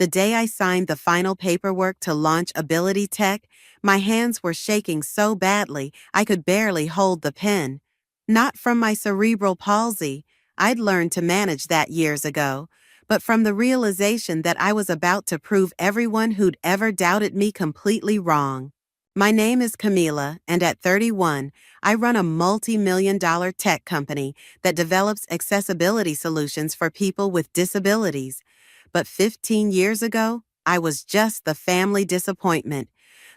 The day I signed the final paperwork to launch Ability Tech, my hands were shaking so badly I could barely hold the pen. Not from my cerebral palsy, I'd learned to manage that years ago, but from the realization that I was about to prove everyone who'd ever doubted me completely wrong. My name is Camila, and at 31, I run a multi-million-dollar tech company that develops accessibility solutions for people with disabilities. But 15 years ago, I was just the family disappointment,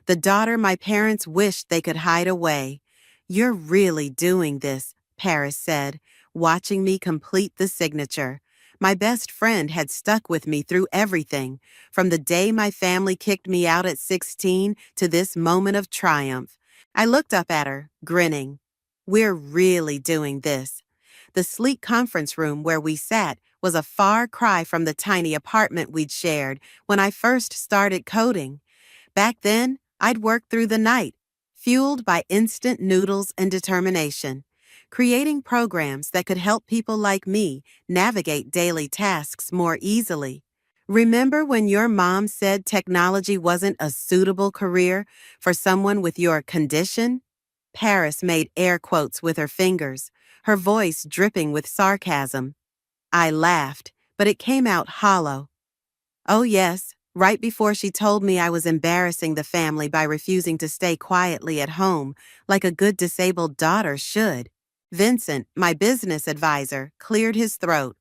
the daughter my parents wished they could hide away. "You're really doing this," Paris said, watching me complete the signature. My best friend had stuck with me through everything, from the day my family kicked me out at 16 to this moment of triumph. I looked up at her, grinning. "We're really doing this." The sleek conference room where we sat was a far cry from the tiny apartment we'd shared when I first started coding. Back then, I'd worked through the night, fueled by instant noodles and determination, creating programs that could help people like me navigate daily tasks more easily. Remember when your mom said technology wasn't a suitable career for someone with your condition? Paris made air quotes with her fingers, her voice dripping with sarcasm. I laughed, but it came out hollow. "Oh yes, right before she told me I was embarrassing the family by refusing to stay quietly at home, like a good disabled daughter should." Vincent, my business advisor, cleared his throat.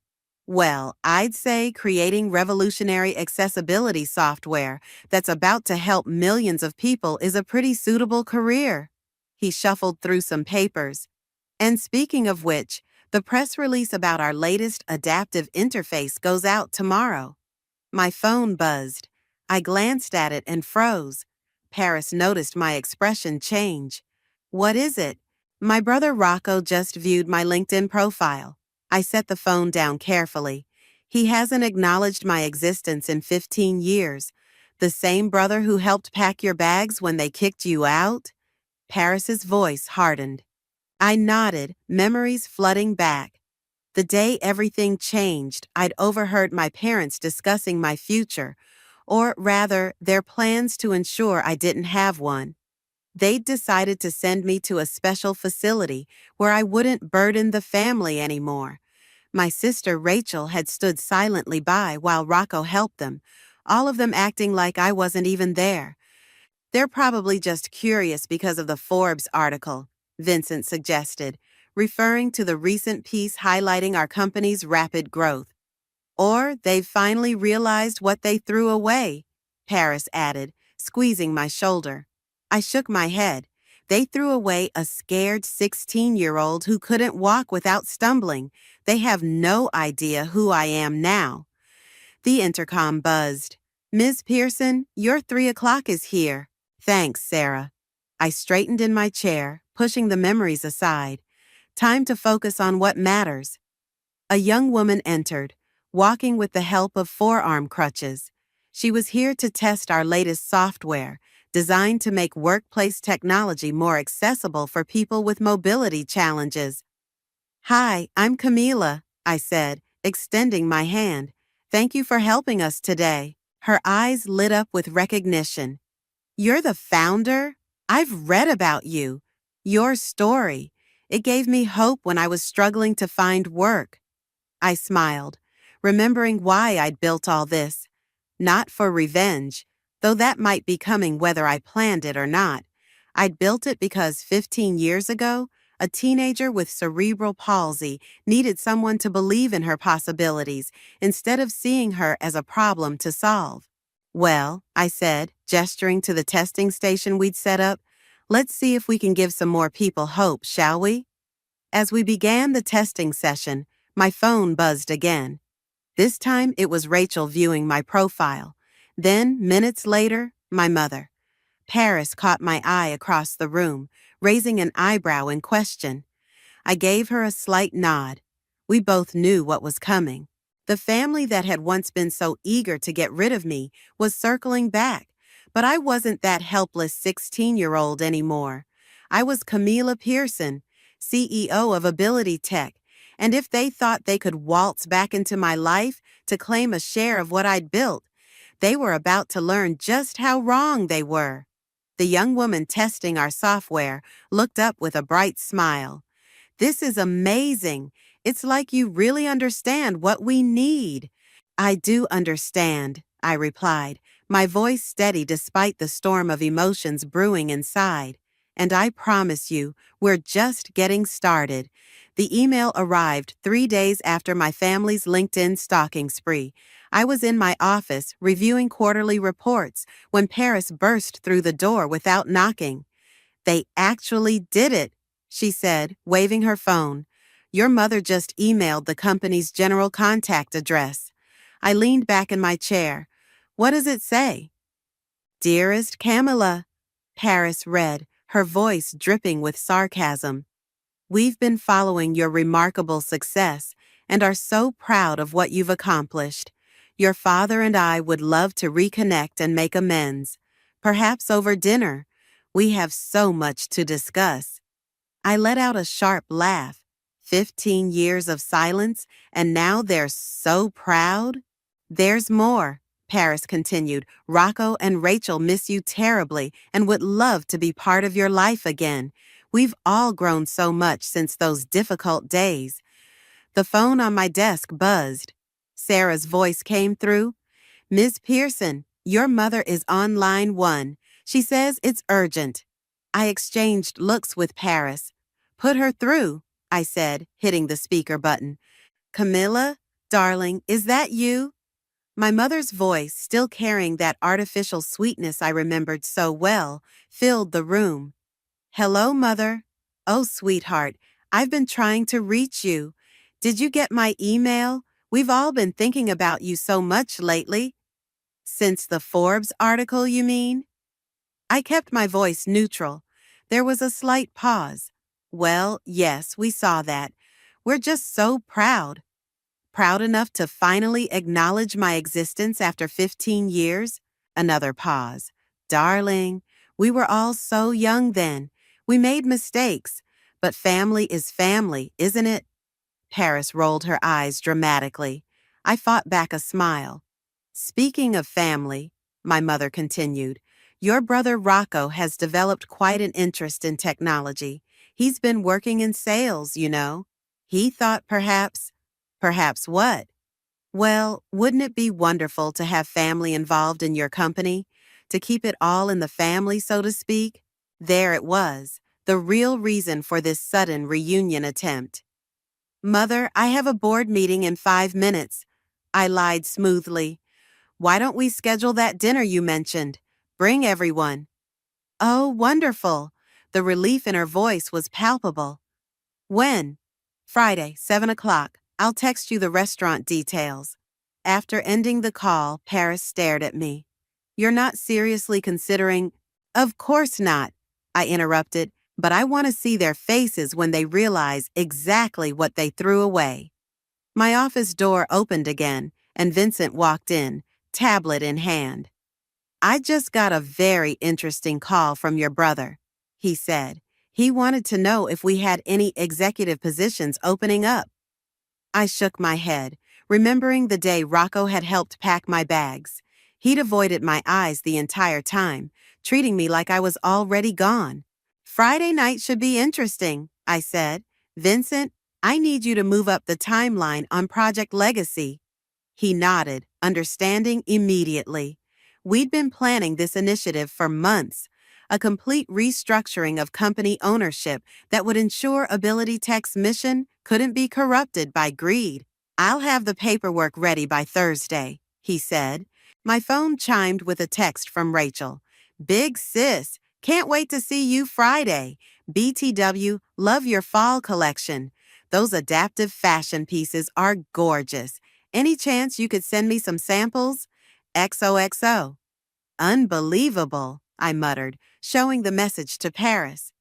"Well, I'd say creating revolutionary accessibility software that's about to help millions of people is a pretty suitable career." He shuffled through some papers. "And speaking of which, the press release about our latest adaptive interface goes out tomorrow." My phone buzzed. I glanced at it and froze. Paris noticed my expression change. "What is it?" "My brother Rocco just viewed my LinkedIn profile." I set the phone down carefully. "He hasn't acknowledged my existence in 15 years. The same brother who helped pack your bags when they kicked you out?" Paris's voice hardened. I nodded, memories flooding back. The day everything changed, I'd overheard my parents discussing my future, or rather, their plans to ensure I didn't have one. They'd decided to send me to a special facility where I wouldn't burden the family anymore. My sister Rachel had stood silently by while Rocco helped them, all of them acting like I wasn't even there. "They're probably just curious because of the Forbes article," Vincent suggested, referring to the recent piece highlighting our company's rapid growth. "Or they've finally realized what they threw away," Paris added, squeezing my shoulder. I shook my head. "They threw away a scared 16-year-old who couldn't walk without stumbling. They have no idea who I am now." The intercom buzzed. "Ms. Pearson, your 3 o'clock is here." "Thanks, Sarah." I straightened in my chair, pushing the memories aside. Time to focus on what matters. A young woman entered, walking with the help of forearm crutches. She was here to test our latest software, designed to make workplace technology more accessible for people with mobility challenges. "Hi, I'm Camila," I said, extending my hand. "Thank you for helping us today." Her eyes lit up with recognition. "You're the founder? I've read about you. Your story. It gave me hope when I was struggling to find work." I smiled, remembering why I'd built all this. Not for revenge, though that might be coming whether I planned it or not. I'd built it because 15 years ago, a teenager with cerebral palsy needed someone to believe in her possibilities instead of seeing her as a problem to solve. "Well," I said, gesturing to the testing station we'd set up, "let's see if we can give some more people hope, shall we?" As we began the testing session, my phone buzzed again. This time it was Rachel viewing my profile. Then, minutes later, my mother. Paris caught my eye across the room, raising an eyebrow in question. I gave her a slight nod. We both knew what was coming. The family that had once been so eager to get rid of me was circling back, but I wasn't that helpless 16-year-old anymore. I was Camila Pearson, CEO of Ability Tech, and if they thought they could waltz back into my life to claim a share of what I'd built, They were about to learn just how wrong they were. The young woman testing our software looked up with a bright smile. "This is amazing. It's like you really understand what we need." "I do understand," I replied, my voice steady despite the storm of emotions brewing inside. "And I promise you, we're just getting started." The email arrived 3 days after my family's LinkedIn stalking spree. I was in my office reviewing quarterly reports when Paris burst through the door without knocking. "They actually did it," she said, waving her phone. "Your mother just emailed the company's general contact address." I leaned back in my chair. "What does it say?" "Dearest Camilla," Paris read, her voice dripping with sarcasm. "We've been following your remarkable success and are so proud of what you've accomplished. Your father and I would love to reconnect and make amends, perhaps over dinner. We have so much to discuss." I let out a sharp laugh. 15 years of silence, and now they're so proud? "There's more," Paris continued. "Rocco and Rachel miss you terribly and would love to be part of your life again. We've all grown so much since those difficult days." The phone on my desk buzzed. Sarah's voice came through. "Ms. Pearson, your mother is on line 1. She says it's urgent." I exchanged looks with Paris. "Put her through," I said, hitting the speaker button. "Camilla, darling, is that you?" My mother's voice, still carrying that artificial sweetness I remembered so well, filled the room. "Hello, Mother. Oh, sweetheart, I've been trying to reach you. Did you get my email? We've all been thinking about you so much lately." "Since the Forbes article, you mean?" I kept my voice neutral. There was a slight pause. "Well, yes, we saw that. We're just so proud. Proud enough to finally acknowledge my existence after 15 years? Another pause. "Darling, we were all so young then. We made mistakes. But family is family, isn't it?" Paris rolled her eyes dramatically. I fought back a smile. "Speaking of family," my mother continued, "your brother Rocco has developed quite an interest in technology. He's been working in sales, you know. He thought perhaps—" "Perhaps what?" "Well, wouldn't it be wonderful to have family involved in your company? To keep it all in the family, so to speak?" There it was, the real reason for this sudden reunion attempt. "Mother, I have a board meeting in 5 minutes." I lied smoothly. "Why don't we schedule that dinner you mentioned? Bring everyone." "Oh, wonderful." The relief in her voice was palpable. "When?" "Friday, 7 o'clock. I'll text you the restaurant details." After ending the call, Paris stared at me. "You're not seriously considering—" "Of course not," I interrupted, "but I want to see their faces when they realize exactly what they threw away." My office door opened again, and Vincent walked in, tablet in hand. "I just got a very interesting call from your brother," he said. "He wanted to know if we had any executive positions opening up." I shook my head, remembering the day Rocco had helped pack my bags. He'd avoided my eyes the entire time, treating me like I was already gone. "Friday night should be interesting," I said. "Vincent, I need you to move up the timeline on Project Legacy." He nodded, understanding immediately. We'd been planning this initiative for months, a complete restructuring of company ownership that would ensure Ability Tech's mission couldn't be corrupted by greed. "I'll have the paperwork ready by Thursday," he said. My phone chimed with a text from Rachel. "Big sis, can't wait to see you Friday. BTW, love your fall collection. Those adaptive fashion pieces are gorgeous. Any chance you could send me some samples? XOXO." "Unbelievable," I muttered, showing the message to Paris.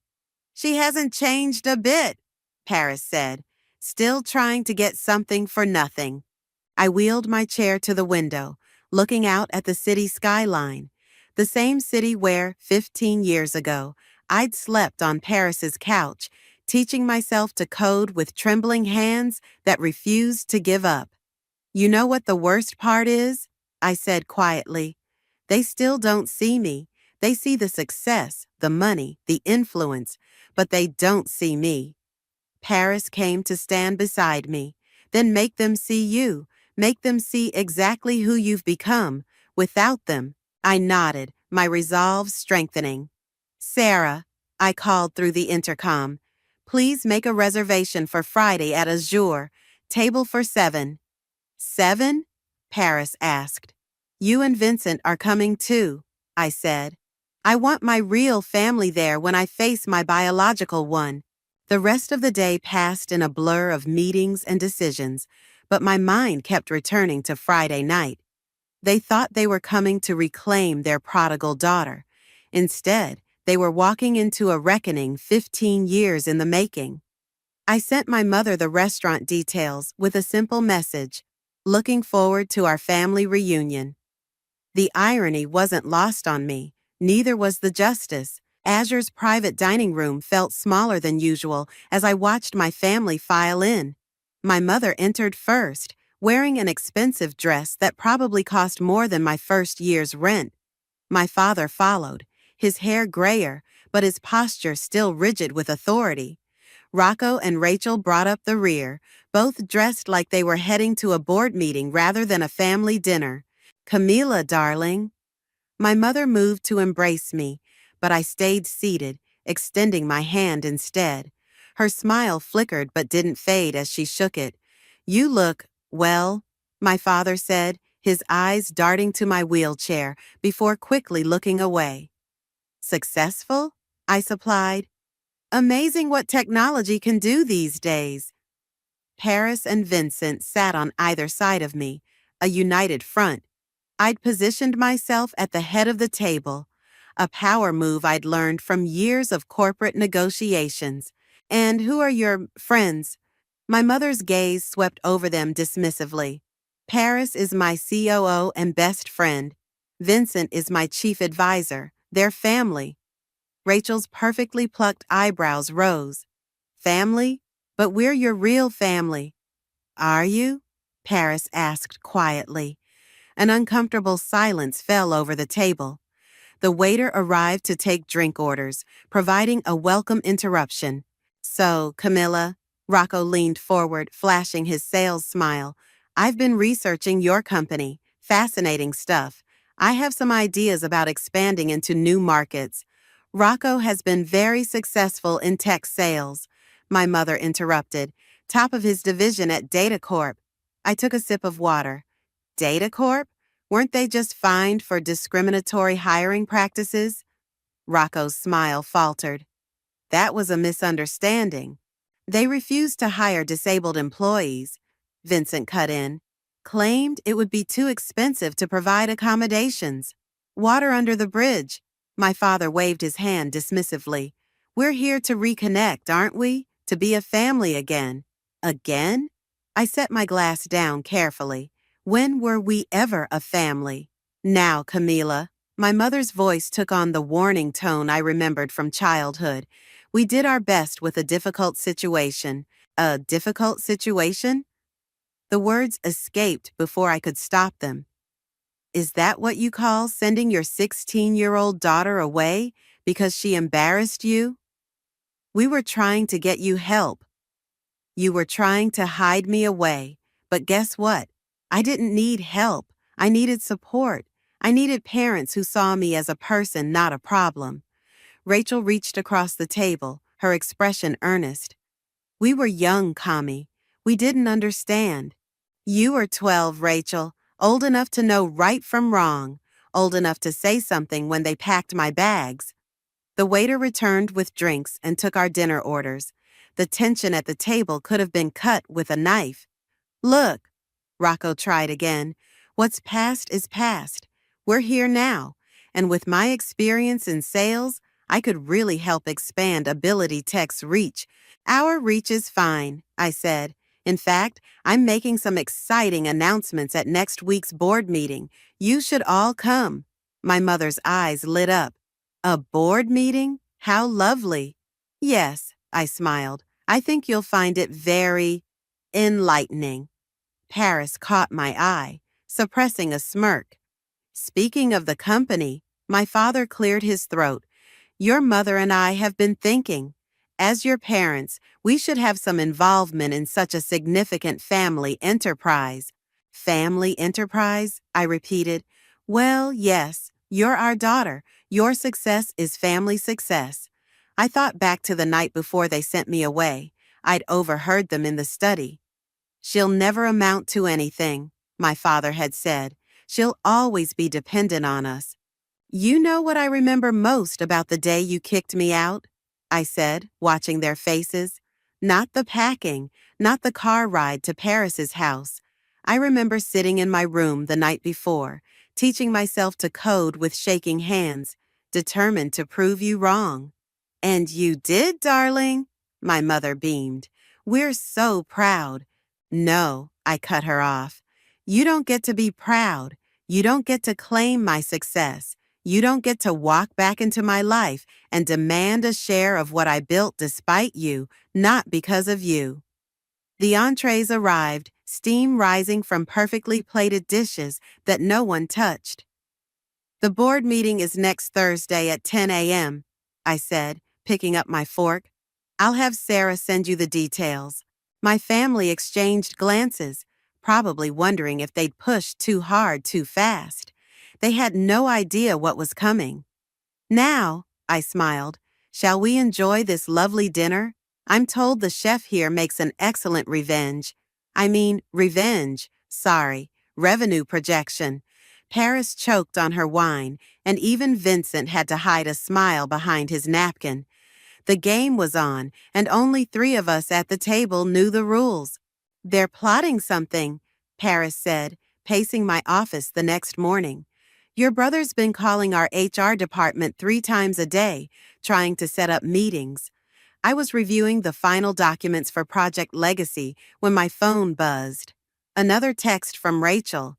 "She hasn't changed a bit," Paris said, "still trying to get something for nothing." I wheeled my chair to the window, looking out at the city skyline, the same city where, 15 years ago, I'd slept on Paris's couch, teaching myself to code with trembling hands that refused to give up. You know what the worst part is? I said quietly. They still don't see me. They see the success, the money, the influence, but they don't see me. Paris came to stand beside me. Then make them see you. Make them see exactly who you've become. Without them, I nodded, my resolve strengthening. Sarah, I called through the intercom. Please make a reservation for Friday at Azure. Table for 7. 7? Paris asked. You and Vincent are coming too, I said. I want my real family there when I face my biological one. The rest of the day passed in a blur of meetings and decisions, but my mind kept returning to Friday night. They thought they were coming to reclaim their prodigal daughter. Instead, they were walking into a reckoning 15 years in the making. I sent my mother the restaurant details with a simple message, looking forward to our family reunion. The irony wasn't lost on me, neither was the justice. Azure's private dining room felt smaller than usual as I watched my family file in. My mother entered first, wearing an expensive dress that probably cost more than my first year's rent. My father followed, his hair grayer, but his posture still rigid with authority. Rocco and Rachel brought up the rear, both dressed like they were heading to a board meeting rather than a family dinner. Camila, darling. My mother moved to embrace me, but I stayed seated, extending my hand instead. Her smile flickered but didn't fade as she shook it. You look, well, my father said, his eyes darting to my wheelchair before quickly looking away. Successful? I supplied. Amazing what technology can do these days. Paris and Vincent sat on either side of me, a united front. I'd positioned myself at the head of the table, a power move I'd learned from years of corporate negotiations. And who are your friends? My mother's gaze swept over them dismissively. Paris is my COO and best friend. Vincent is my chief advisor. They're family. Rachel's perfectly plucked eyebrows rose. Family? But we're your real family. Are you? Paris asked quietly. An uncomfortable silence fell over the table. The waiter arrived to take drink orders, providing a welcome interruption. So, Camilla, Rocco leaned forward, flashing his sales smile. I've been researching your company. Fascinating stuff. I have some ideas about expanding into new markets. Rocco has been very successful in tech sales. My mother interrupted. Top of his division at Data Corp. I took a sip of water. Data Corp? Weren't they just fined for discriminatory hiring practices? Rocco's smile faltered. That was a misunderstanding. They refused to hire disabled employees, Vincent cut in. Claimed it would be too expensive to provide accommodations. Water under the bridge. My father waved his hand dismissively. We're here to reconnect, aren't we? To be a family again. Again? I set my glass down carefully. When were we ever a family? Now, Camila. My mother's voice took on the warning tone I remembered from childhood. We did our best with a difficult situation. A difficult situation? The words escaped before I could stop them. Is that what you call sending your 16-year-old daughter away because she embarrassed you? We were trying to get you help. You were trying to hide me away. But guess what? I didn't need help. I needed support. I needed parents who saw me as a person, not a problem. Rachel reached across the table, her expression earnest. We were young, Kami. We didn't understand. You were 12, Rachel, old enough to know right from wrong, old enough to say something when they packed my bags. The waiter returned with drinks and took our dinner orders. The tension at the table could have been cut with a knife. Look, Rocco tried again. What's past is past. We're here now, and with my experience in sales, I could really help expand Ability Tech's reach. Our reach is fine, I said. In fact, I'm making some exciting announcements at next week's board meeting. You should all come. My mother's eyes lit up. A board meeting? How lovely. Yes, I smiled. I think you'll find it very enlightening. Paris caught my eye. suppressing a smirk. Speaking of the company, my father cleared his throat. Your mother and I have been thinking. As your parents, we should have some involvement in such a significant family enterprise. Family enterprise? I repeated. Well, yes, you're our daughter. Your success is family success. I thought back to the night before they sent me away. I'd overheard them in the study. She'll never amount to anything, my father had said. She'll always be dependent on us. You know what I remember most about the day you kicked me out? I said, watching their faces. Not the packing, not the car ride to Paris's house. I remember sitting in my room the night before, teaching myself to code with shaking hands, determined to prove you wrong. And you did, darling, my mother beamed. We're so proud. No, I cut her off. You don't get to be proud. You don't get to claim my success. You don't get to walk back into my life and demand a share of what I built despite you, not because of you. The entrees arrived, steam rising from perfectly plated dishes that no one touched. The board meeting is next Thursday at 10 a.m., I said, picking up my fork. I'll have Sarah send you the details. My family exchanged glances, probably wondering if they'd pushed too hard too fast. They had no idea what was coming. Now, I smiled, shall we enjoy this lovely dinner? I'm told the chef here makes an excellent revenue projection. Paris choked on her wine, and even Vincent had to hide a smile behind his napkin. The game was on, and only 3 of us at the table knew the rules. They're plotting something, Paris said, pacing my office the next morning. Your brother's been calling our HR department 3 times a day, trying to set up meetings. I was reviewing the final documents for Project Legacy when my phone buzzed. Another text from Rachel.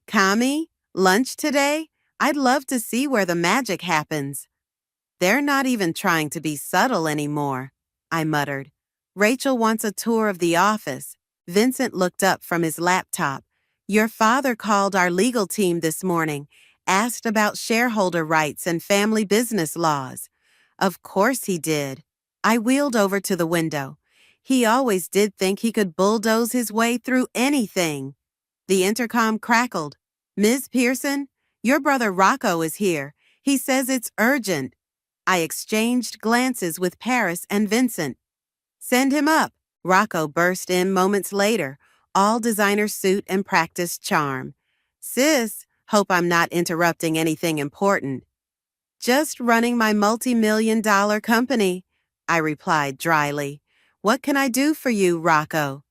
Kami, lunch today? I'd love to see where the magic happens. They're not even trying to be subtle anymore, I muttered. Rachel wants a tour of the office. Vincent looked up from his laptop. Your father called our legal team this morning, asked about shareholder rights and family business laws. Of course he did. I wheeled over to the window. He always did think he could bulldoze his way through anything. The intercom crackled. Ms. Pearson, your brother Rocco is here. He says it's urgent. I exchanged glances with Paris and Vincent. Send him up. Rocco burst in moments later, all designer suit and practiced charm. Sis, hope I'm not interrupting anything important. Just running my multi-million-dollar company, I replied dryly. What can I do for you, Rocco?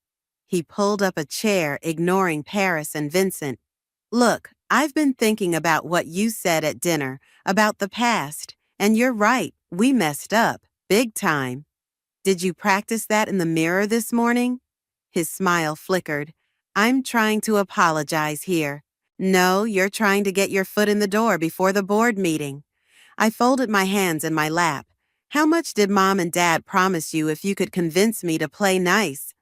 He pulled up a chair, ignoring Paris and Vincent. Look, I've been thinking about what you said at dinner, about the past, and you're right, we messed up, big time. Did you practice that in the mirror this morning? His smile flickered. I'm trying to apologize here. No, you're trying to get your foot in the door before the board meeting. I folded my hands in my lap. How much did Mom and Dad promise you if you could convince me to play nice?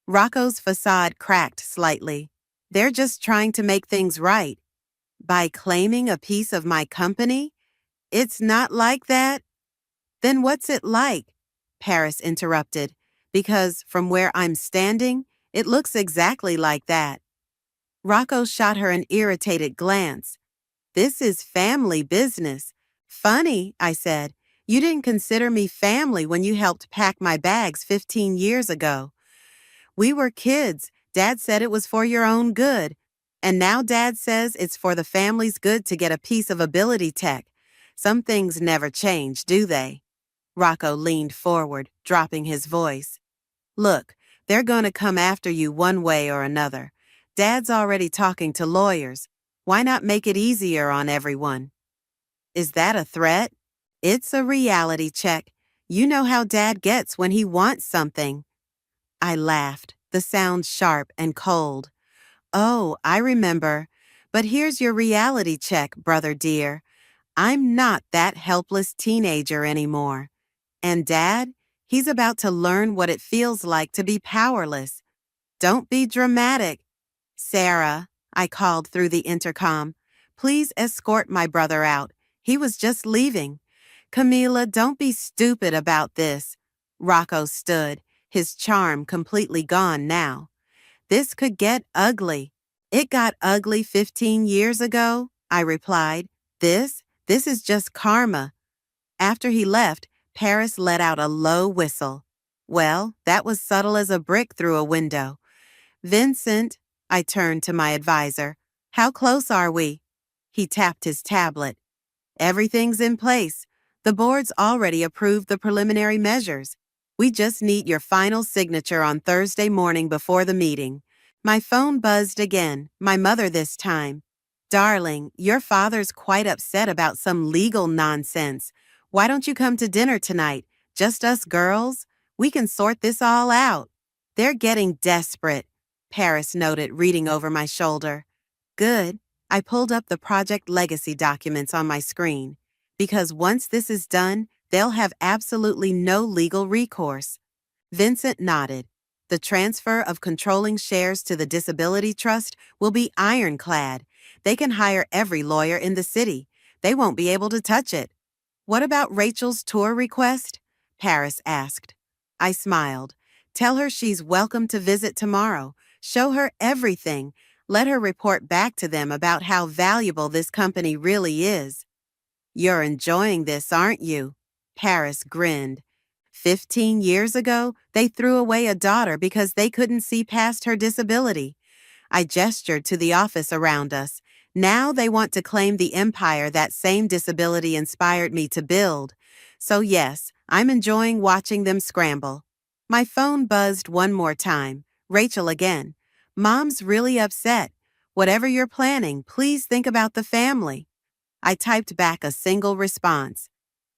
Rocco's facade cracked slightly. They're just trying to make things right. By claiming a piece of my company? It's not like that? Then what's it like? Paris interrupted, because from where I'm standing, it looks exactly like that. Rocco shot her an irritated glance. This is family business. Funny, I said. You didn't consider me family when you helped pack my bags 15 years ago. We were kids. Dad said it was for your own good. And now Dad says it's for the family's good to get a piece of ability tech. Some things never change, do they? Rocco leaned forward, dropping his voice. Look, they're going to come after you one way or another. Dad's already talking to lawyers. Why not make it easier on everyone? Is that a threat? It's a reality check. You know how Dad gets when he wants something. I laughed, the sound sharp and cold. Oh, I remember. But here's your reality check, brother dear. I'm not that helpless teenager anymore. And Dad, he's about to learn what it feels like to be powerless. Don't be dramatic. Sarah, I called through the intercom. Please escort my brother out. He was just leaving. Camila, don't be stupid about this. Rocco stood, his charm completely gone now. This could get ugly. It got ugly 15 years ago, I replied. This is just karma. After he left, Paris let out a low whistle. Well, that was subtle as a brick through a window. Vincent, I turned to my advisor. How close are we? He tapped his tablet. Everything's in place. The board's already approved the preliminary measures. We just need your final signature on Thursday morning before the meeting. My phone buzzed again, my mother this time. Darling, your father's quite upset about some legal nonsense. Why don't you come to dinner tonight? Just us girls? We can sort this all out. They're getting desperate, Paris noted, reading over my shoulder. Good. I pulled up the Project Legacy documents on my screen. Because once this is done, they'll have absolutely no legal recourse. Vincent nodded. The transfer of controlling shares to the Disability Trust will be ironclad. They can hire every lawyer in the city. They won't be able to touch it. What about Rachel's tour request? Paris asked. I smiled. Tell her she's welcome to visit tomorrow. Show her everything. Let her report back to them about how valuable this company really is. You're enjoying this, aren't you? Paris grinned. 15 years ago, they threw away a daughter because they couldn't see past her disability. I gestured to the office around us. Now they want to claim the empire that same disability inspired me to build. So yes, I'm enjoying watching them scramble. My phone buzzed one more time. Rachel again. Mom's really upset. Whatever you're planning, please think about the family. I typed back a single response.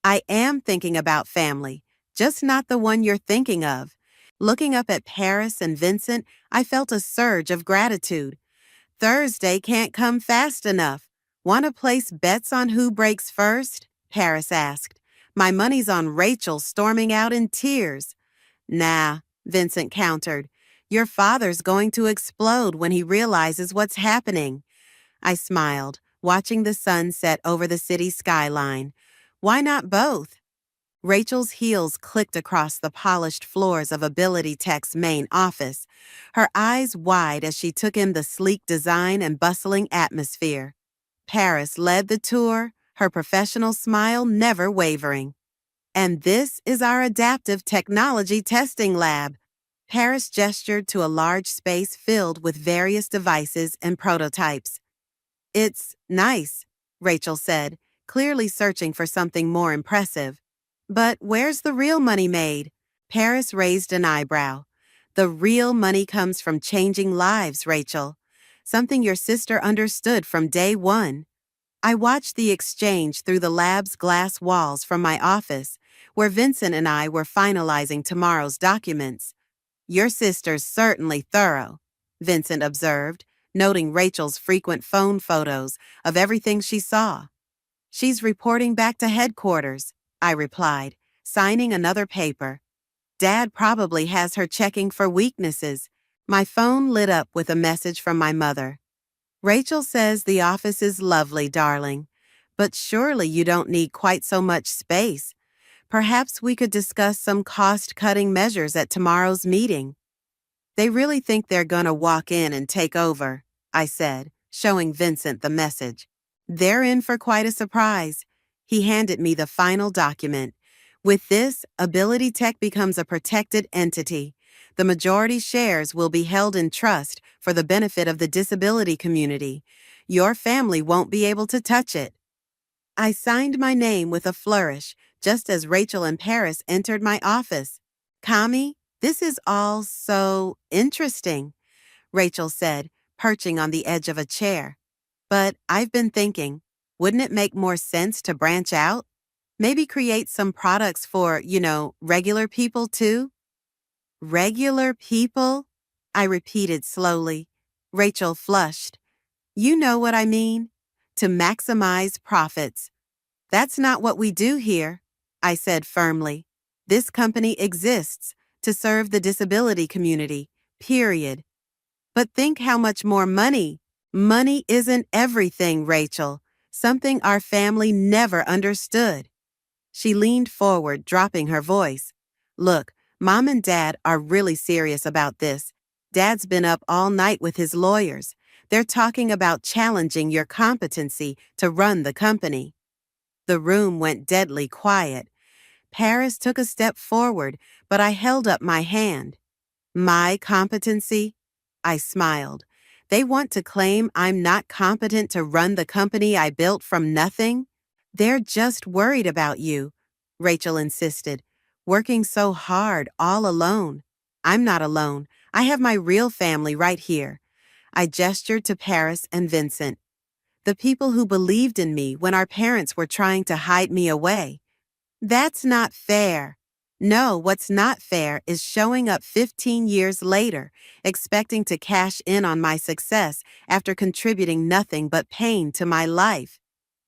I am thinking about family, just not the one you're thinking of. Looking up at Paris and Vincent, I felt a surge of gratitude. Thursday can't come fast enough. Want to place bets on who breaks first? Paris asked. My money's on Rachel storming out in tears. Nah, Vincent countered. Your father's going to explode when he realizes what's happening. I smiled, watching the sun set over the city skyline. Why not both? Rachel's heels clicked across the polished floors of Ability Tech's main office, her eyes wide as she took in the sleek design and bustling atmosphere. Paris led the tour, her professional smile never wavering. And this is our adaptive technology testing lab. Paris gestured to a large space filled with various devices and prototypes. It's nice, Rachel said, clearly searching for something more impressive. But where's the real money made? Paris raised an eyebrow. The real money comes from changing lives, Rachel. Something your sister understood from day one. I watched the exchange through the lab's glass walls from my office, where Vincent and I were finalizing tomorrow's documents. Your sister's certainly thorough, Vincent observed, noting Rachel's frequent phone photos of everything she saw. She's reporting back to headquarters, I replied, signing another paper. Dad probably has her checking for weaknesses. My phone lit up with a message from my mother. Rachel says the office is lovely, darling, but surely you don't need quite so much space. Perhaps we could discuss some cost-cutting measures at tomorrow's meeting. They really think they're gonna walk in and take over, I said, showing Vincent the message. They're in for quite a surprise. He handed me the final document. With this, Ability Tech becomes a protected entity. The majority shares will be held in trust for the benefit of the disability community. Your family won't be able to touch it. I signed my name with a flourish, just as Rachel and Paris entered my office. Kami, this is all so interesting, Rachel said, perching on the edge of a chair. But I've been thinking, wouldn't it make more sense to branch out? Maybe create some products for, regular people too? Regular people? I repeated slowly. Rachel flushed. You know what I mean? To maximize profits. That's not what we do here, I said firmly. This company exists to serve the disability community, period. But think how much more money, Money isn't everything, Rachel. Something our family never understood. She leaned forward, dropping her voice. Look, Mom and Dad are really serious about this. Dad's been up all night with his lawyers. They're talking about challenging your competency to run the company. The room went deadly quiet. Paris took a step forward, but I held up my hand. My competency? I smiled. They want to claim I'm not competent to run the company I built from nothing? They're just worried about you, Rachel insisted. Working so hard, all alone. I'm not alone. I have my real family right here. I gestured to Paris and Vincent. The people who believed in me when our parents were trying to hide me away. That's not fair. No, what's not fair is showing up 15 years later, expecting to cash in on my success after contributing nothing but pain to my life.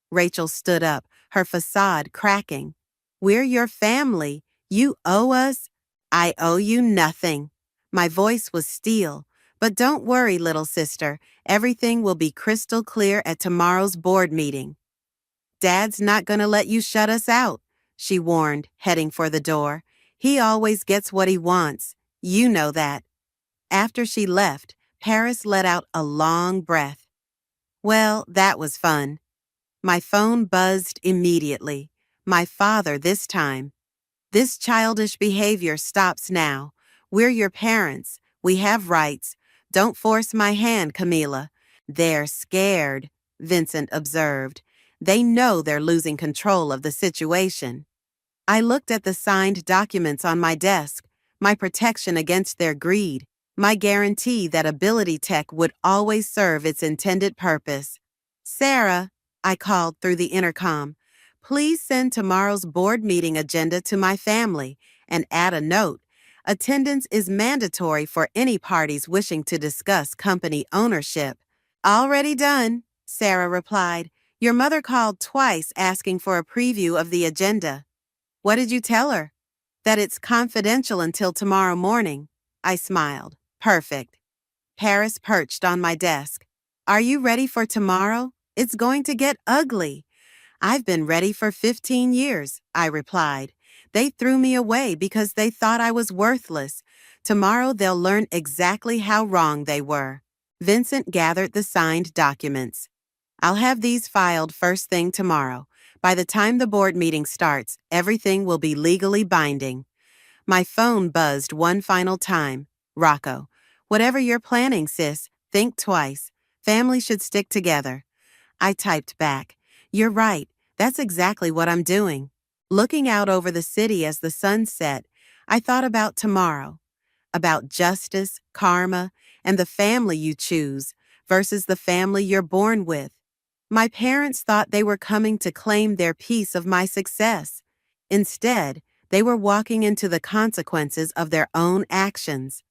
Rachel stood up, her facade cracking. We're your family. You owe us. I owe you nothing. My voice was steel. But don't worry, little sister. Everything will be crystal clear at tomorrow's board meeting. Dad's not gonna let you shut us out, she warned, heading for the door. He always gets what he wants. You know that. After she left, Paris let out a long breath. Well, that was fun. My phone buzzed immediately. My father this time. This childish behavior stops now. We're your parents. We have rights. Don't force my hand, Camila. They're scared, Vincent observed. They know they're losing control of the situation. I looked at the signed documents on my desk, my protection against their greed, my guarantee that Ability Tech would always serve its intended purpose. Sarah, I called through the intercom, please send tomorrow's board meeting agenda to my family and add a note. Attendance is mandatory for any parties wishing to discuss company ownership. Already done, Sarah replied. Your mother called twice asking for a preview of the agenda. What did you tell her? That it's confidential until tomorrow morning. I smiled. Perfect. Paris perched on my desk. Are you ready for tomorrow? It's going to get ugly. I've been ready for 15 years, I replied. They threw me away because they thought I was worthless. Tomorrow they'll learn exactly how wrong they were. Vincent gathered the signed documents. I'll have these filed first thing tomorrow. By the time the board meeting starts, everything will be legally binding. My phone buzzed one final time. Rocco, whatever you're planning, sis, think twice. Family should stick together. I typed back. You're right. That's exactly what I'm doing. Looking out over the city as the sun set, I thought about tomorrow. About justice, karma, and the family you choose versus the family you're born with. My parents thought they were coming to claim their piece of my success. Instead, they were walking into the consequences of their own actions.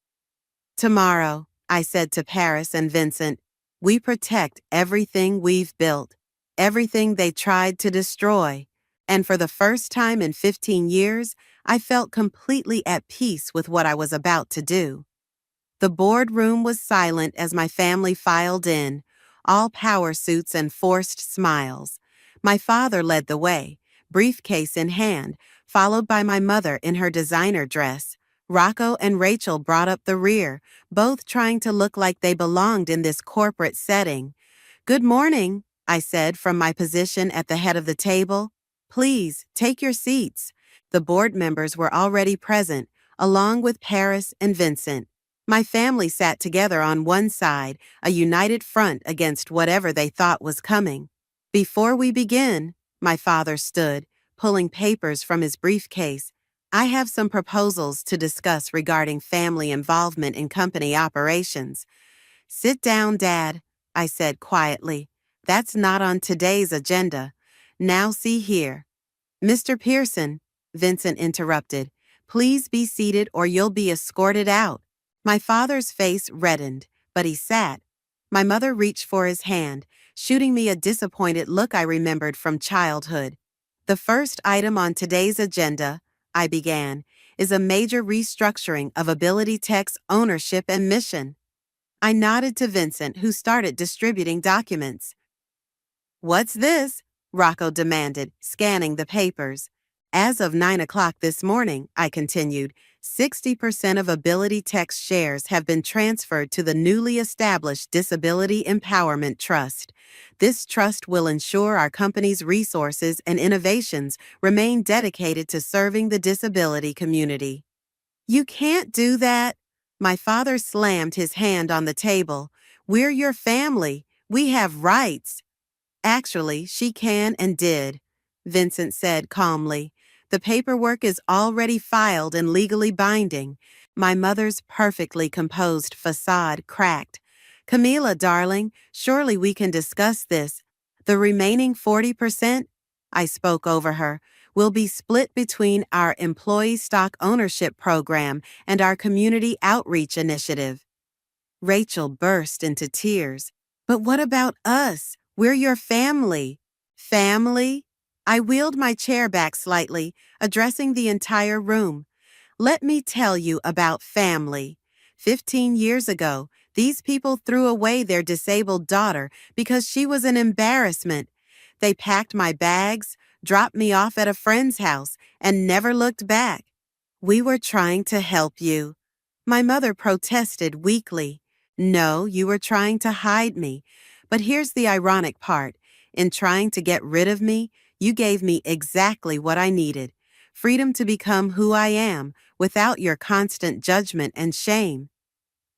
Tomorrow, I said to Paris and Vincent, we protect everything we've built, everything they tried to destroy. And for the first time in 15 years, I felt completely at peace with what I was about to do. The boardroom was silent as my family filed in, all power suits and forced smiles. My father led the way, briefcase in hand, followed by my mother in her designer dress. Rocco and Rachel brought up the rear, both trying to look like they belonged in this corporate setting. Good morning, I said from my position at the head of the table. Please, take your seats. The board members were already present, along with Paris and Vincent. My family sat together on one side, a united front against whatever they thought was coming. Before we begin, my father stood, pulling papers from his briefcase. I have some proposals to discuss regarding family involvement in company operations. Sit down, Dad, I said quietly. That's not on today's agenda. Now see here. Mr. Pearson, Vincent interrupted, please be seated or you'll be escorted out. My father's face reddened, but he sat. My mother reached for his hand, shooting me a disappointed look I remembered from childhood. The first item on today's agenda, I began, is a major restructuring of Ability Tech's ownership and mission. I nodded to Vincent, who started distributing documents. What's this? Rocco demanded, scanning the papers. As of 9 o'clock this morning, I continued, 60% of Ability Tech's shares have been transferred to the newly established Disability Empowerment Trust. This trust will ensure our company's resources and innovations remain dedicated to serving the disability community. You can't do that. My father slammed his hand on the table. We're your family. We have rights. Actually, she can and did, Vincent said calmly. The paperwork is already filed and legally binding. My mother's perfectly composed facade cracked. Camila, darling, surely we can discuss this. The remaining 40%, I spoke over her, will be split between our employee stock ownership program and our community outreach initiative. Rachel burst into tears. But what about us? We're your family. Family? I wheeled my chair back slightly, addressing the entire room. Let me tell you about family. 15 years ago, these people threw away their disabled daughter because she was an embarrassment. They packed my bags, dropped me off at a friend's house, and never looked back. We were trying to help you. My mother protested weakly. No, you were trying to hide me. But here's the ironic part. In trying to get rid of me, you gave me exactly what I needed. Freedom to become who I am, without your constant judgment and shame.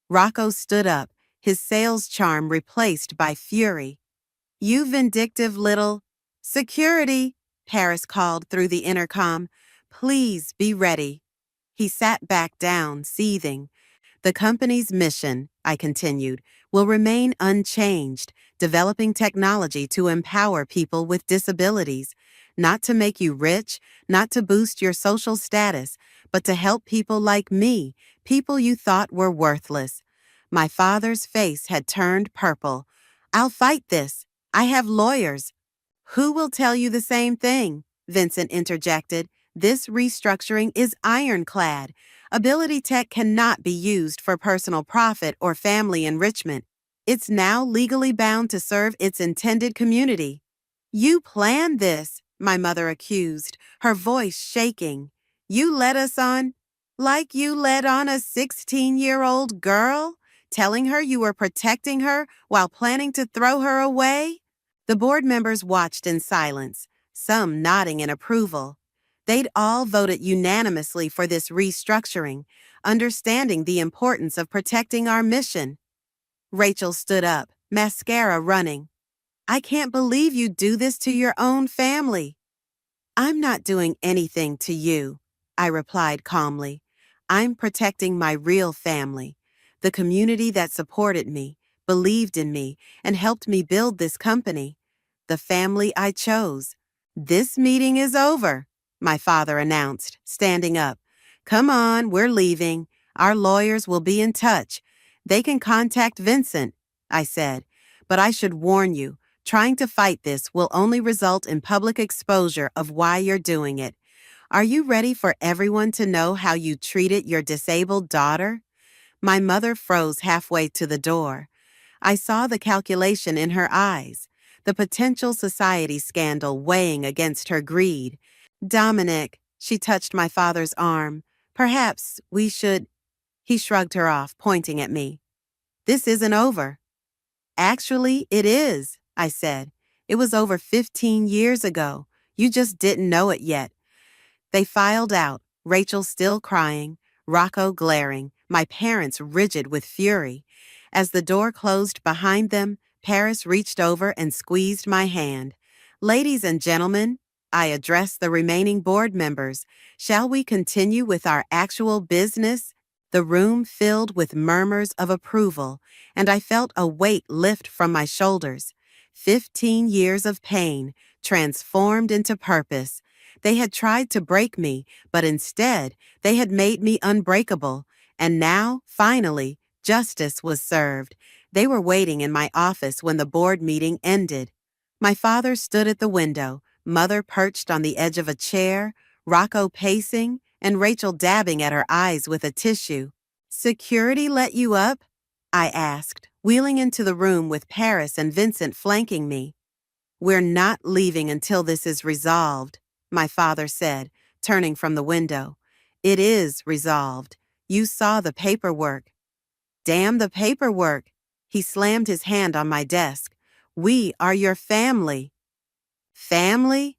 Rocco stood up, his sales charm replaced by fury. You vindictive little... Security, Paris called through the intercom. Please be ready. He sat back down, seething. The company's mission, I continued, will remain unchanged, developing technology to empower people with disabilities, not to make you rich, not to boost your social status, but to help people like me, people you thought were worthless. My father's face had turned purple. I'll fight this. I have lawyers. Who will tell you the same thing? Vincent interjected. This restructuring is ironclad. Ability Tech cannot be used for personal profit or family enrichment. It's now legally bound to serve its intended community. You planned this, my mother accused, her voice shaking. You led us on, like you led on a 16-year-old girl, telling her you were protecting her while planning to throw her away? The board members watched in silence, some nodding in approval. They'd all voted unanimously for this restructuring, understanding the importance of protecting our mission. Rachel stood up, mascara running. I can't believe you do this to your own family. I'm not doing anything to you, I replied calmly. I'm protecting my real family, the community that supported me, believed in me, and helped me build this company. The family I chose. This meeting is over, my father announced, standing up. Come on, we're leaving. Our lawyers will be in touch. They can contact Vincent, I said. But I should warn you, trying to fight this will only result in public exposure of why you're doing it. Are you ready for everyone to know how you treated your disabled daughter? My mother froze halfway to the door. I saw the calculation in her eyes, the potential society scandal weighing against her greed. Dominic, she touched my father's arm. Perhaps we should... He shrugged her off, pointing at me. This isn't over. Actually, it is, I said. It was over 15 years ago. You just didn't know it yet. They filed out, Rachel still crying, Rocco glaring, my parents rigid with fury. As the door closed behind them, Paris reached over and squeezed my hand. Ladies and gentlemen, I addressed the remaining board members. Shall we continue with our actual business? The room filled with murmurs of approval, and I felt a weight lift from my shoulders. 15 years of pain, transformed into purpose. They had tried to break me, but instead, they had made me unbreakable. And now, finally, justice was served. They were waiting in my office when the board meeting ended. My father stood at the window, mother perched on the edge of a chair, Rocco pacing, and Rachel dabbing at her eyes with a tissue. Security let you up? I asked, wheeling into the room with Paris and Vincent flanking me. We're not leaving until this is resolved, my father said, turning from the window. It is resolved. You saw the paperwork. Damn the paperwork. He slammed his hand on my desk. We are your family. Family?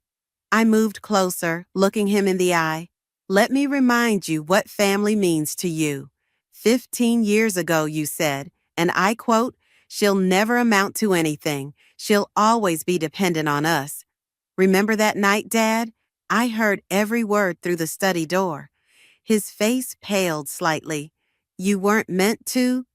I moved closer, looking him in the eye. Let me remind you what family means to you. 15 years ago, you said, and I quote, she'll never amount to anything. She'll always be dependent on us. Remember that night, Dad? I heard every word through the study door. His face paled slightly. You weren't meant to?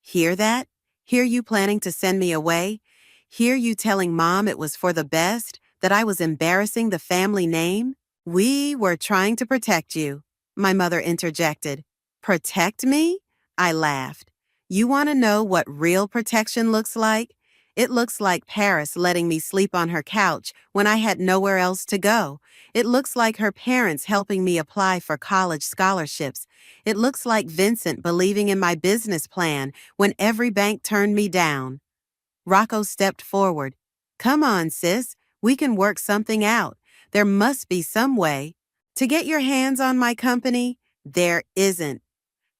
Hear that? Hear you planning to send me away? Hear you telling Mom it was for the best, that I was embarrassing the family name? We were trying to protect you, my mother interjected. Protect me? I laughed. You want to know what real protection looks like? It looks like Paris letting me sleep on her couch when I had nowhere else to go. It looks like her parents helping me apply for college scholarships. It looks like Vincent believing in my business plan when every bank turned me down. Rocco stepped forward. Come on, sis. We can work something out. There must be some way. To get your hands on my company? There isn't.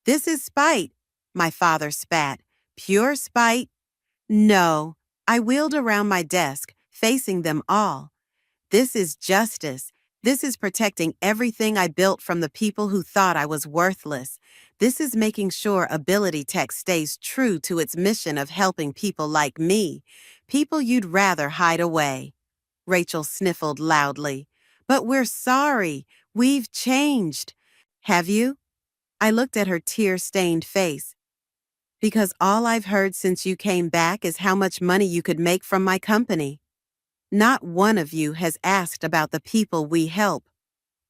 This is spite, my father spat. Pure spite? No. I wheeled around my desk, facing them all. This is justice. This is protecting everything I built from the people who thought I was worthless. This is making sure Ability Tech stays true to its mission of helping people like me, people you'd rather hide away. Rachel sniffled loudly. But we're sorry. We've changed. Have you? I looked at her tear-stained face. Because all I've heard since you came back is how much money you could make from my company. Not one of you has asked about the people we help.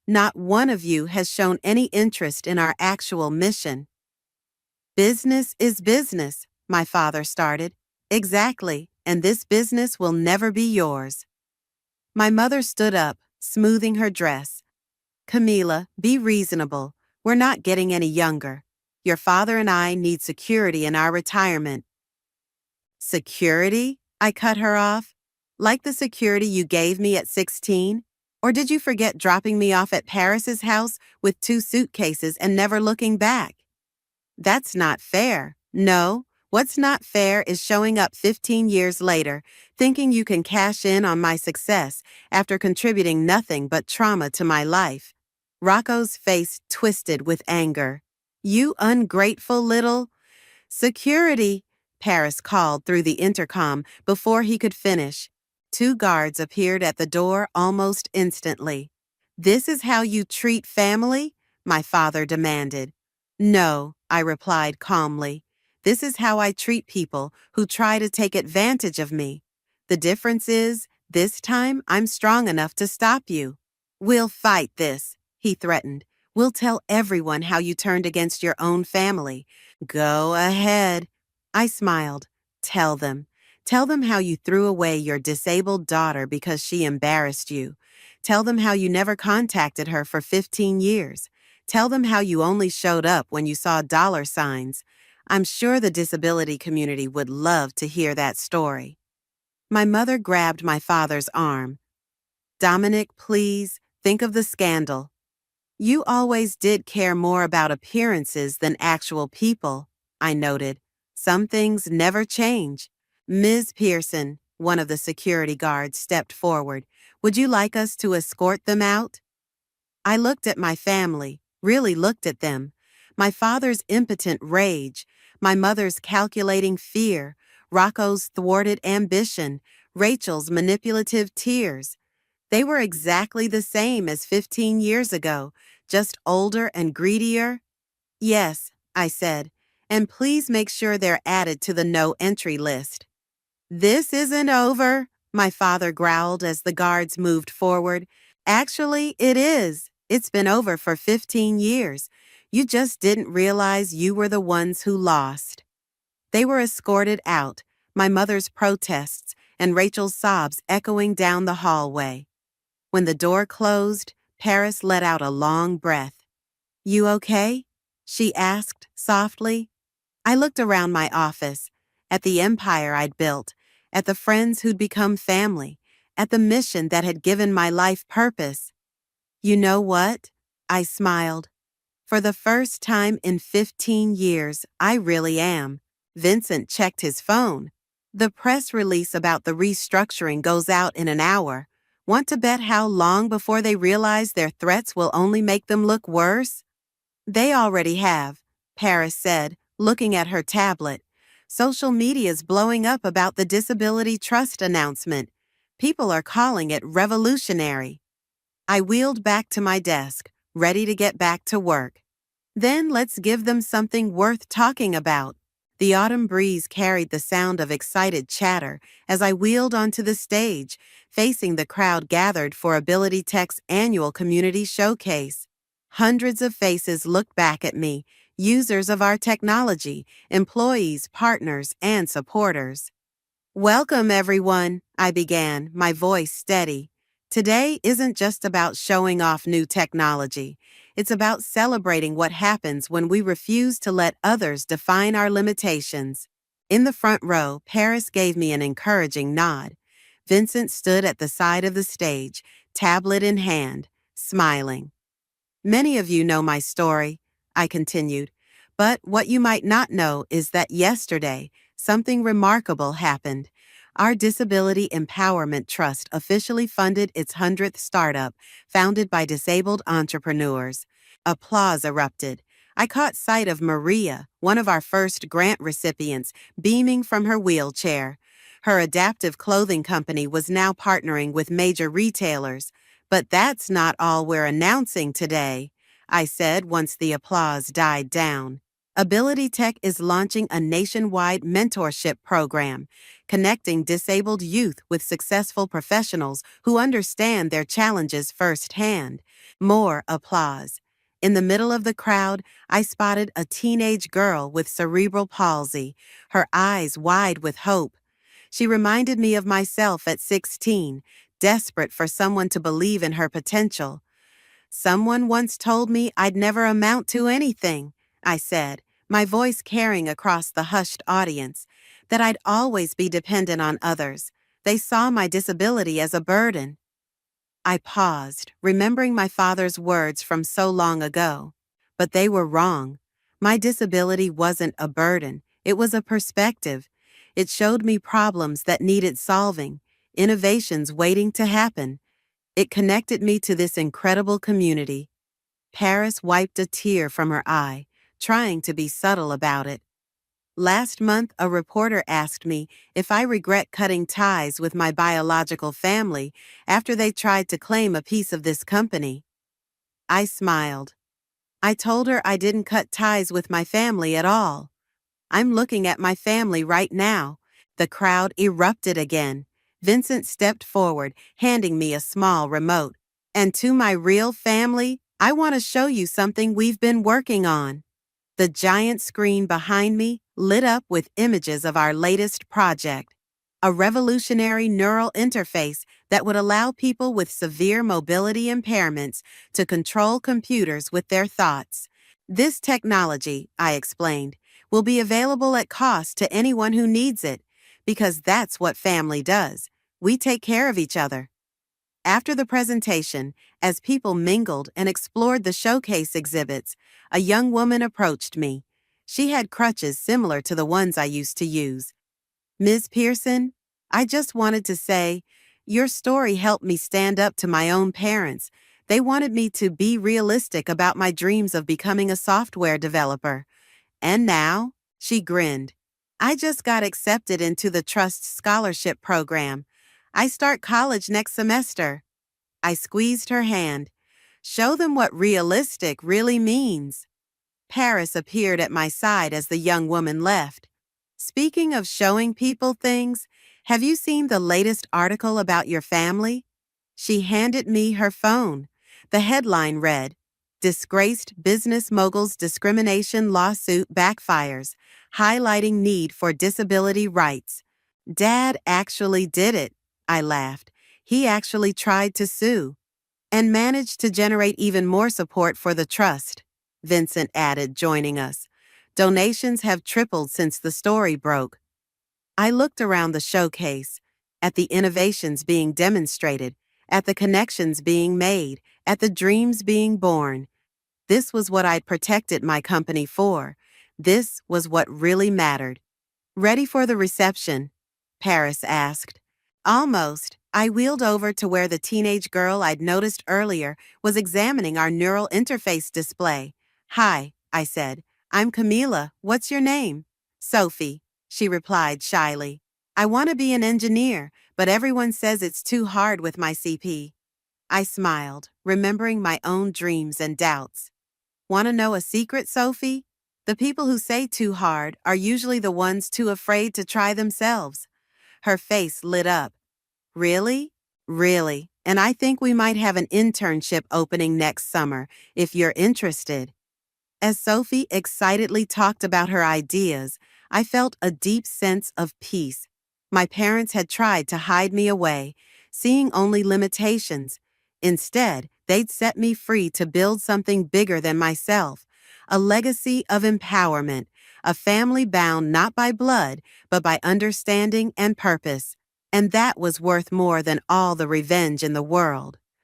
Not one of you has shown any interest in our actual mission. Business is business, my father started. Exactly, and this business will never be yours. My mother stood up, smoothing her dress. Camila, be reasonable. We're not getting any younger. Your father and I need security in our retirement. Security? I cut her off. Like the security you gave me at 16? Or did you forget dropping me off at Paris's house with 2 suitcases and never looking back? That's not fair. No, what's not fair is showing up 15 years later, thinking you can cash in on my success after contributing nothing but trauma to my life. Rocco's face twisted with anger. You ungrateful little... Security, Paris called through the intercom before he could finish. 2 guards appeared at the door almost instantly. This is how you treat family? My father demanded. No, I replied calmly. This is how I treat people who try to take advantage of me. The difference is, this time I'm strong enough to stop you. We'll fight this, he threatened. We'll tell everyone how you turned against your own family. Go ahead. I smiled. Tell them. Tell them how you threw away your disabled daughter because she embarrassed you. Tell them how you never contacted her for 15 years. Tell them how you only showed up when you saw dollar signs. I'm sure the disability community would love to hear that story. My mother grabbed my father's arm. Dominic, please, think of the scandal. You always did care more about appearances than actual people, I noted. Some things never change. Ms. Pearson, one of the security guards, stepped forward. Would you like us to escort them out? I looked at my family, really looked at them. My father's impotent rage, my mother's calculating fear, Rocco's thwarted ambition, Rachel's manipulative tears. They were exactly the same as 15 years ago, just older and greedier. Yes, I said, and please make sure they're added to the no-entry list. This isn't over, my father growled as the guards moved forward. Actually, it is. It's been over for 15 years. You just didn't realize you were the ones who lost. They were escorted out, my mother's protests and Rachel's sobs echoing down the hallway. When the door closed, Paris let out a long breath. You okay? She asked softly. I looked around my office, at the empire I'd built, at the friends who'd become family, at the mission that had given my life purpose. You know what? I smiled. For the first time in 15 years, I really am. Vincent checked his phone. The press release about the restructuring goes out in an hour. Want to bet how long before they realize their threats will only make them look worse? They already have, Paris said, looking at her tablet. Social media's blowing up about the Disability Trust announcement. People are calling it revolutionary. I wheeled back to my desk, ready to get back to work. Then let's give them something worth talking about. The autumn breeze carried the sound of excited chatter as I wheeled onto the stage, facing the crowd gathered for Ability Tech's annual community showcase. Hundreds of faces looked back at me, users of our technology, employees, partners, and supporters. Welcome, everyone, I began, my voice steady. Today isn't just about showing off new technology. It's about celebrating what happens when we refuse to let others define our limitations. In the front row, Paris gave me an encouraging nod. Vincent stood at the side of the stage, tablet in hand, smiling. Many of you know my story, I continued, but what you might not know is that yesterday, something remarkable happened. Our Disability Empowerment Trust officially funded its 100th startup, founded by disabled entrepreneurs. Applause erupted. I caught sight of Maria, one of our first grant recipients, beaming from her wheelchair. Her adaptive clothing company was now partnering with major retailers. But that's not all we're announcing today, I said once the applause died down. Ability Tech is launching a nationwide mentorship program, connecting disabled youth with successful professionals who understand their challenges firsthand. More applause. In the middle of the crowd, I spotted a teenage girl with cerebral palsy, her eyes wide with hope. She reminded me of myself at 16, desperate for someone to believe in her potential. Someone once told me I'd never amount to anything, I said, my voice carrying across the hushed audience, that I'd always be dependent on others. They saw my disability as a burden. I paused, remembering my father's words from so long ago. But they were wrong. My disability wasn't a burden. It was a perspective. It showed me problems that needed solving, innovations waiting to happen. It connected me to this incredible community. Paris wiped a tear from her eye, trying to be subtle about it. Last month, a reporter asked me if I regret cutting ties with my biological family after they tried to claim a piece of this company. I smiled. I told her I didn't cut ties with my family at all. I'm looking at my family right now. The crowd erupted again. Vincent stepped forward, handing me a small remote. And to my real family, I want to show you something we've been working on. The giant screen behind me lit up with images of our latest project, a revolutionary neural interface that would allow people with severe mobility impairments to control computers with their thoughts. This technology, I explained, will be available at cost to anyone who needs it, because that's what family does. We take care of each other. After the presentation, as people mingled and explored the showcase exhibits, a young woman approached me. She had crutches similar to the ones I used to use. Ms. Pearson, I just wanted to say, your story helped me stand up to my own parents. They wanted me to be realistic about my dreams of becoming a software developer. And now, she grinned. I just got accepted into the Trust Scholarship Program. I start college next semester. I squeezed her hand. Show them what realistic really means. Paris appeared at my side as the young woman left. Speaking of showing people things, have you seen the latest article about your family? She handed me her phone. The headline read, Disgraced Business Mogul's Discrimination Lawsuit Backfires, Highlighting Need for Disability Rights. Dad actually did it, I laughed. He actually tried to sue. And managed to generate even more support for the trust, Vincent added, joining us. Donations have tripled since the story broke. I looked around the showcase, at the innovations being demonstrated, at the connections being made, at the dreams being born. This was what I'd protected my company for. This was what really mattered. Ready for the reception? Paris asked. Almost. I wheeled over to where the teenage girl I'd noticed earlier was examining our neural interface display. Hi, I said. I'm Camila. What's your name? Sophie, she replied shyly. I want to be an engineer, but everyone says it's too hard with my CP. I smiled, remembering my own dreams and doubts. Want to know a secret, Sophie? The people who say too hard are usually the ones too afraid to try themselves. Her face lit up. Really? Really. And I think we might have an internship opening next summer, if you're interested. As Sophie excitedly talked about her ideas, I felt a deep sense of peace. My parents had tried to hide me away, seeing only limitations. Instead, they'd set me free to build something bigger than myself, a legacy of empowerment, a family bound not by blood, but by understanding and purpose. And that was worth more than all the revenge in the world.